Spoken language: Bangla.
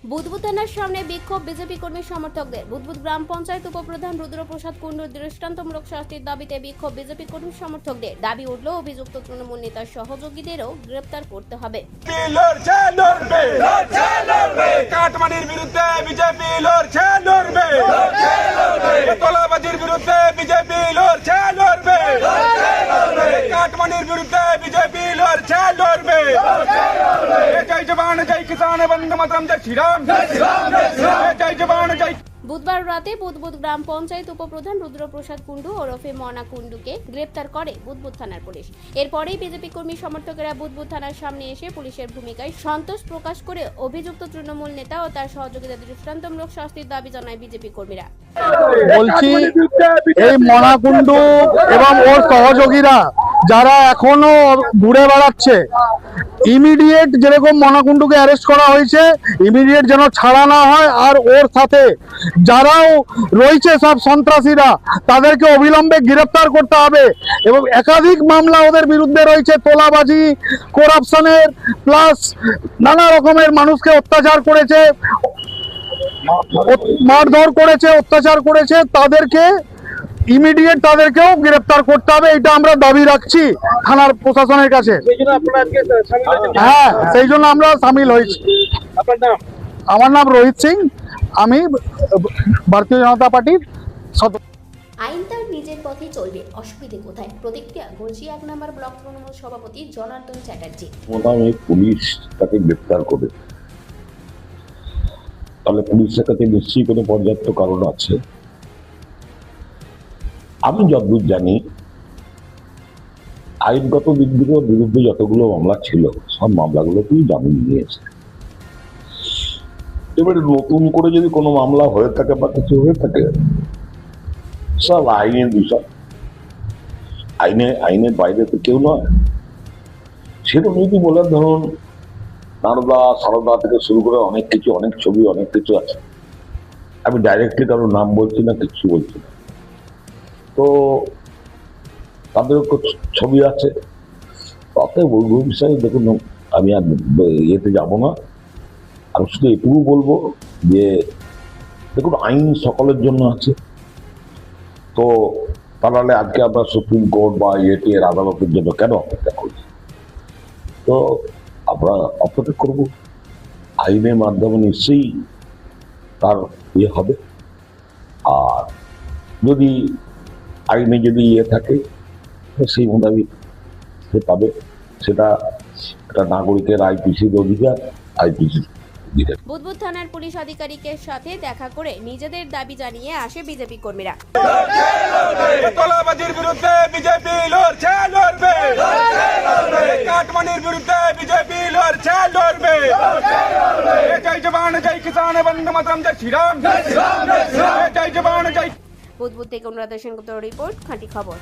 বুধবুদ থানার সামনে বিক্ষোভ বিজেপি কর্মী সমর্থকদের। বুধবুদ গ্রাম পঞ্চায়েত উপপ্রধান রুদ্রপ্রসাদ কুণ্ডুর দৃষ্টান্তমূলক শাস্তির দাবিতে বিক্ষোভ বিজেপি কর্মী সমর্থকদের। দাবি উঠল অভিযুক্ত তৃণমূল নেতার সহযোগীদেরও গ্রেপ্তার করতে হবে। কাটমানির বিরুদ্ধে বিজেপি লড়ছে লড়বে, তোলাবাজির বিরুদ্ধে বিজেপি লড়ছে লড়বে, কাটমানির বিরুদ্ধে বিজেপি লড়ছে লড়বে। জয় জওয়ান জয় কিষান বন্দে মাতরম জয় শ্রীরাম, জয় জওয়ান জয়। বুধবার রাতে বুধবুদ গ্রাম পঞ্চায়েত উপপ্রধান রুদ্রপ্রসাদ কুণ্ডু ওরফে মনা কুণ্ডুকে গ্রেপ্তার করে বুধবুদ থানার পুলিশ। এরপরেই বিজেপি কর্মী সমর্থকেরা বুধবুদ থানার সামনে এসে পুলিশের ভূমিকায় সন্তোষ প্রকাশ করে অভিযুক্ত তৃণমূল নেতা ও তার সহযোগীদের দৃষ্টান্তমূলক শাস্তির দাবি জানায় বিজেপি কর্মীরা। বলছি, এই মনা কুণ্ডু এবং ওর সহযোগীরা যারা এখনো ঘুরে বেড়াচ্ছে, ইমিডিয়েট যেরকম মনাকুণ্ডুকে অ্যারেস্ট করা হয়েছে, ইমিডিয়েট যেন ছাড়া না হয়। আর ওর সাথে যারাও রয়েছে সব সন্ত্রাসীরা, তাদেরকে অবিলম্বে গ্রেফতার করতে হবে। এবং একাধিক মামলা ওদের বিরুদ্ধে রয়েছে, তোলাবাজি, করাপশনের, প্লাস নানা রকমের মানুষকে অত্যাচার করেছে, মারধর করেছে, অত্যাচার করেছে। তাদেরকে ইমিডিয়েট তাদেরকেও গ্রেফতার করতে হবে, এটা আমরা দাবি রাখছি থানার প্রশাসনের কাছে। হ্যাঁ, সেই জন্য আমরা সামিল হয়েছি। আমার নাম রোহিত সিং, আমি ভারতীয় জনতা পার্টির সদস্য। আইন তার নিজের পথে চলবে, অসুবিধে কোথায়? প্রতিক্রিয়া গঞ্জি 1 নম্বর ব্লক তৃণমূল সভাপতি জনার্দন চ্যাটার্জি। মোটামুটি পুলিশ তাকে গ্রেপ্তার করে, তাহলে পুলিশের কাছে নিশ্চয়ই কোনো পর্যাপ্ত কারণ আছে। আমি যতদূর জানি, আইনগত দিক থেকে বিরুদ্ধে যতগুলো মামলা ছিল সব মামলাগুলোতেই জামিন নিয়েছে। এবারে নতুন করে যদি কোনো মামলা হয়ে থাকে বা কিছু হয়ে থাকে, সব আইনের বিষয়, আইনের বাইরে তো কেউ নয়। সেরকম যদি বলে, ধরুন নারদা সারদা থেকে শুরু করে অনেক কিছু, অনেক ছবি, অনেক কিছু আছে। আমি ডাইরেক্টলি কারোর নাম বলছি না, কিছু বলছি না। তো তাদেরও ছবি আছে। তাতে ওই বিষয়ে দেখুন, আমি আর ইয়েতে যাবো না। আমি শুধু এটুকু বলবো যে দেখুন, আইন সকলের জন্য আছে। তো তাহলে আজকে আমরা সুপ্রিম কোর্ট বা এর আদালতের জন্য কেন অপেক্ষা করছি? তো আমরা অপেক্ষা করব, আইনের মাধ্যমে নিশ্চয়ই তার ইয়ে হবে। আর যদি আইনে যদি ইয়ে থাকে, সেই মোতাবেক সে পাবে। সেটা একটা নাগরিকের আইপিসির অধিকার, আইপিসির অধিকার। বুধবুদ থানার পুলিশ আধিকারিকের সাথে দেখা করে নিজেদের দাবি জানিয়ে আসে বিজেপি কর্মীরা। তোলাবাজির বিরুদ্ধে বিজেপি লড়ছে লড়বে, কাটমানির বিরুদ্ধে বিজেপি লড়ছে লড়বে। জয় জওয়ান জয় কিষান বন্দে মাতরম জয় শ্রীরাম, জয় জওয়ান জয়। বুধবুদ থেকে অনুরাধা সেনগুপ্তের রিপোর্ট, খাঁটি খবর।